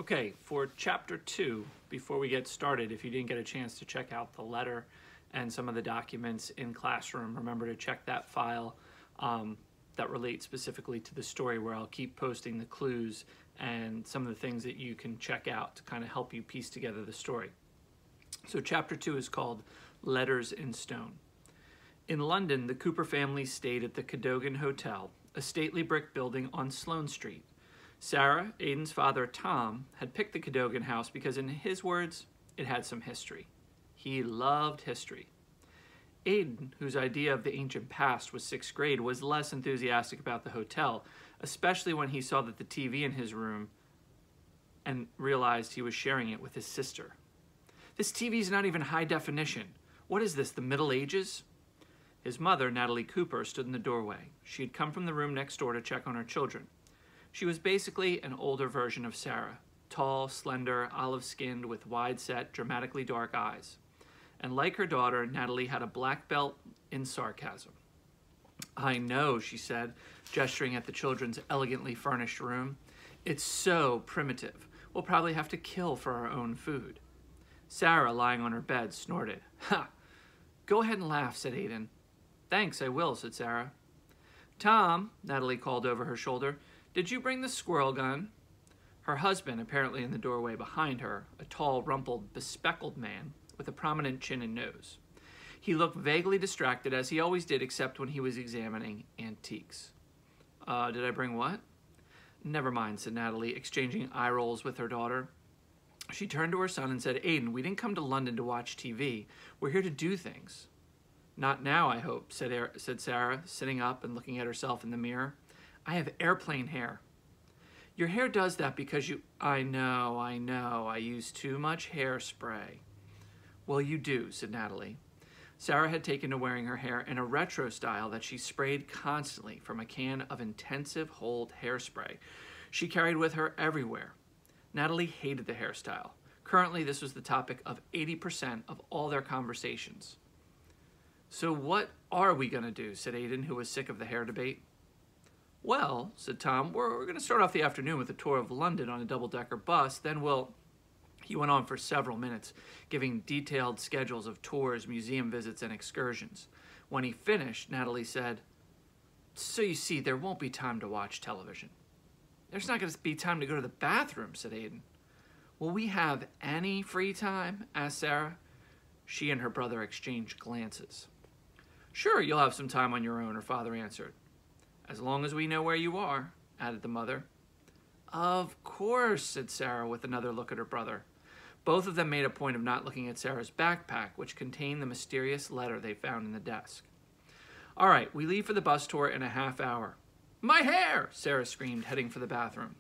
Okay, for chapter 2, before we get started, if you didn't get a chance to check out the letter and some of the documents in Classroom, remember to check that file that relates specifically to the story, where I'll keep posting the clues and some of the things that you can check out to kind of help you piece together the story. So chapter 2 is called Letters in Stone. In London, the Cooper family stayed at the Cadogan Hotel, a stately brick building on Sloane Street. Sarah, Aidan's father, Tom, had picked the Cadogan house because, in his words, it had some history. He loved history. Aidan, whose idea of the ancient past was 6th grade, was less enthusiastic about the hotel, especially when he saw that the TV in his room and realized he was sharing it with his sister. This TV's not even high definition. What is this, the Middle Ages? His mother, Natalie Cooper, stood in the doorway. She had come from the room next door to check on her children. She was basically an older version of Sarah, tall, slender, olive-skinned, with wide-set, dramatically dark eyes. And like her daughter, Natalie had a black belt in sarcasm. "I know," she said, gesturing at the children's elegantly furnished room. "It's so primitive. We'll probably have to kill for our own food." Sarah, lying on her bed, snorted. "Ha! Go ahead and laugh," said Aidan. "Thanks, I will," said Sarah. "Tom," Natalie called over her shoulder, "did you bring the squirrel gun?" Her husband, apparently in the doorway behind her, a tall, rumpled, bespectacled man with a prominent chin and nose. He looked vaguely distracted, as he always did, except when he was examining antiques. Did I bring what?" "Never mind," said Natalie, exchanging eye rolls with her daughter. She turned to her son and said, "Aidan, we didn't come to London to watch TV. We're here to do things." "Not now, I hope," said Sarah, sitting up and looking at herself in the mirror. "I have airplane hair." "Your hair does that because you—" I know, I use too much hairspray." "Well, you do," said Natalie. Sarah had taken to wearing her hair in a retro style that she sprayed constantly from a can of intensive hold hairspray she carried with her everywhere. Natalie hated the hairstyle. Currently, this was the topic of 80% of all their conversations. "So what are we going to do?" said Aidan, who was sick of the hair debate. "Well," said Tom, we're going to start off the afternoon with a tour of London on a double-decker bus. Then we'll—" He went on for several minutes, giving detailed schedules of tours, museum visits, and excursions. When he finished, Natalie said, "So you see, there won't be time to watch television." "There's not going to be time to go to the bathroom," said Aidan. "Will we have any free time?" asked Sarah. She and her brother exchanged glances. "Sure, you'll have some time on your own," her father answered. "As long as we know where you are," added the mother. "Of course," said Sarah with another look at her brother. Both of them made a point of not looking at Sarah's backpack, which contained the mysterious letter they found in the desk. "All right, we leave for the bus tour in a half hour." "My hair!" Sarah screamed, heading for the bathroom.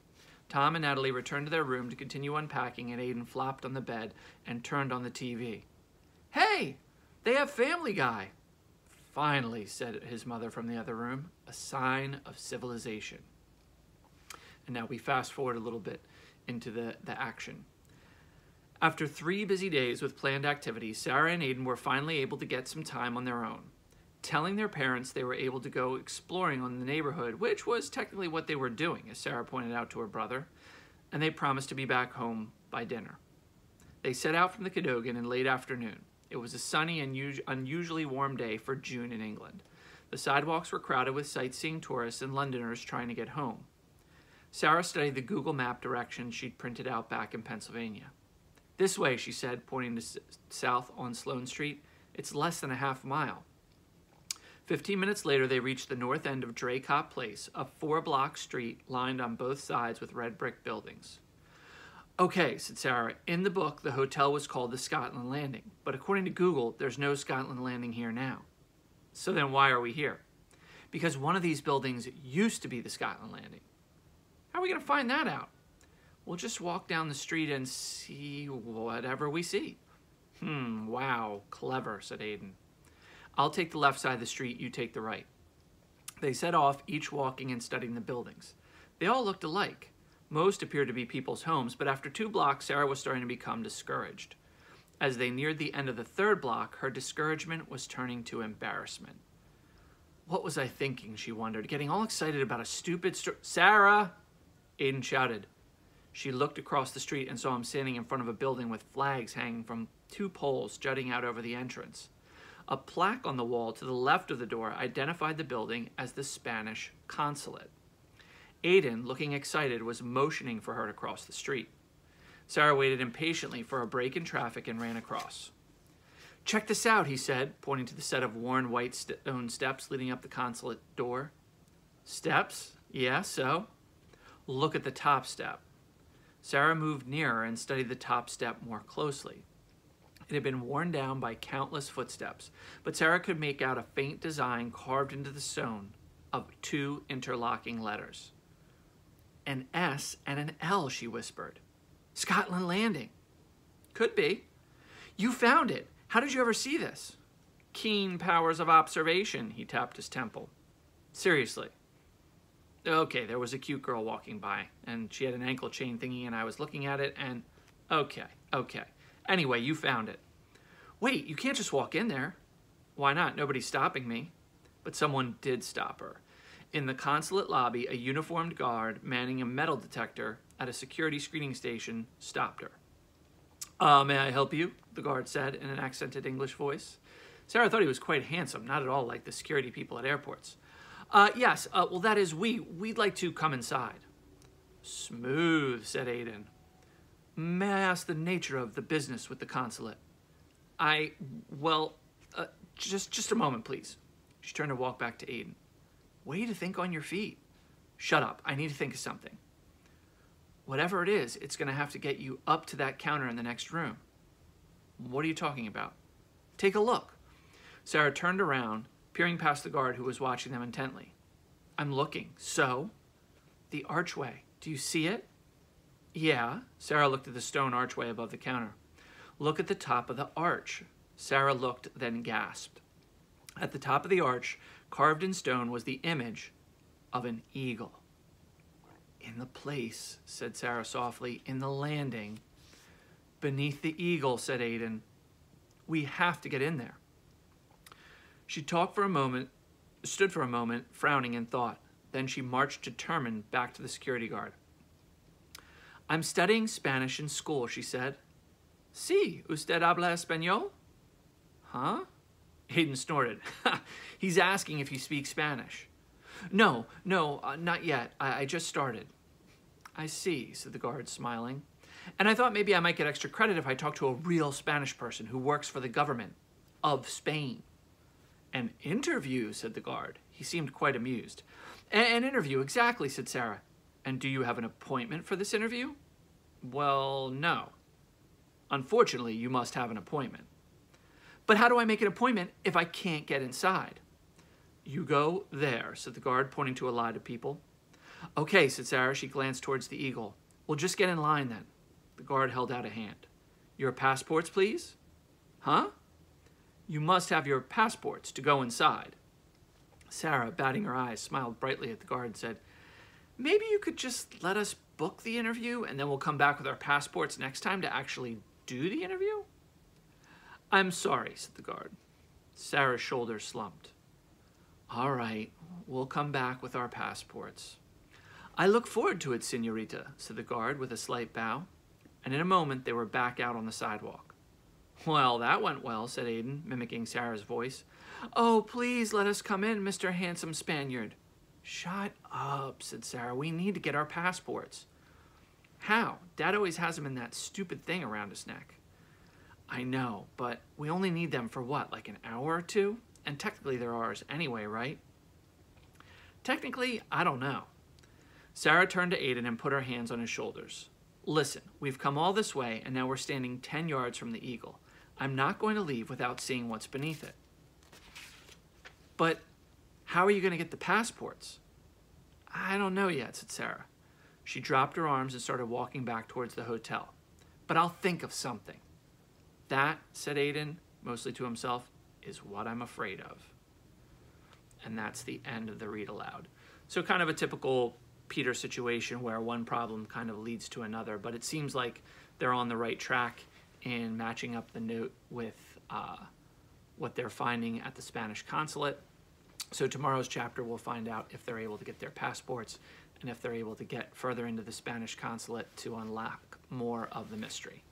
Tom and Natalie returned to their room to continue unpacking, and Aidan flopped on the bed and turned on the TV. "Hey, they have Family Guy!" "Finally," said his mother from the other room, "a sign of civilization." And now we fast forward a little bit into the action. After 3 busy days with planned activities, Sarah and Aidan were finally able to get some time on their own. Telling their parents they were able to go exploring on the neighborhood, which was technically what they were doing, as Sarah pointed out to her brother, and they promised to be back home by dinner. They set out from the Cadogan in late afternoon. It was a sunny and unusually warm day for June in England. The sidewalks were crowded with sightseeing tourists and Londoners trying to get home. Sarah studied the Google map directions she'd printed out back in Pennsylvania. "This way," she said, pointing to south on Sloane Street. "It's less than a half mile." 15 minutes later, they reached the north end of Draycott Place, a 4-block street lined on both sides with red brick buildings. "Okay," said Sarah. "In the book, the hotel was called the Scotland Landing, but according to Google, there's no Scotland Landing here now." "So then why are we here?" "Because one of these buildings used to be the Scotland Landing." "How are we going to find that out?" "We'll just walk down the street and see whatever we see." Wow, clever," said Aidan. "I'll take the left side of the street, you take the right." They set off, each walking and studying the buildings. They all looked alike. Most appeared to be people's homes, but after 2 blocks, Sarah was starting to become discouraged. As they neared the end of the 3rd block, her discouragement was turning to embarrassment. "What was I thinking?" she wondered, getting all excited about a stupid story. "Sarah!" Aidan shouted. She looked across the street and saw him standing in front of a building with flags hanging from 2 poles jutting out over the entrance. A plaque on the wall to the left of the door identified the building as the Spanish consulate. Aiden, looking excited, was motioning for her to cross the street. Sarah waited impatiently for a break in traffic and ran across. "Check this out," he said, pointing to the set of worn white stone steps leading up the consulate door. "Steps? Yeah, so?" "Look at the top step." Sarah moved nearer and studied the top step more closely. It had been worn down by countless footsteps, but Sarah could make out a faint design carved into the stone of 2 interlocking letters. "An S and an L," she whispered. "Scotland Landing." "Could be." "You found it. How did you ever see this?" "Keen powers of observation," he tapped his temple. "Seriously." "Okay, there was a cute girl walking by, and she had an ankle chain thingy, and I was looking at it, and... Okay. Anyway, you found it." "Wait, you can't just walk in there." "Why not? Nobody's stopping me." But someone did stop her. In the consulate lobby, a uniformed guard manning a metal detector at a security screening station stopped her. "May I help you?" the guard said in an accented English voice. Sarah thought he was quite handsome, not at all like the security people at airports. Yes, well, that is, we'd like to come inside." "Smooth," said Aiden. "May I ask the nature of the business with the consulate?" Just a moment, please." She turned to walk back to Aiden. "Way to think on your feet." "Shut up, I need to think of something." "Whatever it is, it's going to have to get you up to that counter in the next room." "What are you talking about?" "Take a look." Sarah turned around, peering past the guard who was watching them intently. "I'm looking. So?" "The archway. Do you see it?" "Yeah." Sarah looked at the stone archway above the counter. "Look at the top of the arch." Sarah looked, then gasped. At the top of the arch, carved in stone, was the image of an eagle. "In the place," said Sarah softly, "in the landing." "Beneath the eagle," said Aiden. "We have to get in there." She stood for a moment, frowning in thought. Then she marched determined back to the security guard. "I'm studying Spanish in school," she said. "Sí, usted habla español?" "Huh?" Aiden snorted. "He's asking if you speak Spanish." No, not yet. I just started." "I see," said the guard, smiling. "And I thought maybe I might get extra credit if I talked to a real Spanish person who works for the government of Spain." "An interview," said the guard. He seemed quite amused. An interview, exactly," said Sarah. "And do you have an appointment for this interview?" "Well, no. Unfortunately, you must have an appointment." "But how do I make an appointment if I can't get inside?" "You go there," said the guard, pointing to a line of people. "Okay," said Sarah. She glanced towards the eagle. "We'll just get in line then." The guard held out a hand. "Your passports, please?" "Huh?" "You must have your passports to go inside." Sarah, batting her eyes, smiled brightly at the guard and said, "Maybe you could just let us book the interview and then we'll come back with our passports next time to actually do the interview?" "I'm sorry," said the guard. Sarah's shoulders slumped. "All right, we'll come back with our passports." "I look forward to it, señorita," said the guard with a slight bow. And in a moment they were back out on the sidewalk. "Well, that went well," said Aiden, mimicking Sarah's voice. "Oh, please let us come in, Mr. Handsome Spaniard." "Shut up," said Sarah. "We need to get our passports." "How? Dad always has them in that stupid thing around his neck." "I know, but we only need them for what, like an hour or two? And technically they're ours anyway, right?" "Technically, I don't know." Sarah turned to Aiden and put her hands on his shoulders. "Listen, we've come all this way, and now we're standing 10 yards from the eagle. I'm not going to leave without seeing what's beneath it." "But how are you going to get the passports?" "I don't know yet," said Sarah. She dropped her arms and started walking back towards the hotel. "But I'll think of something." "That," said Aiden, mostly to himself, "is what I'm afraid of." And that's the end of the read aloud. So kind of a typical Peter situation where one problem kind of leads to another, but it seems like they're on the right track in matching up the note with what they're finding at the Spanish consulate. So tomorrow's chapter we'll find out if they're able to get their passports and if they're able to get further into the Spanish consulate to unlock more of the mystery.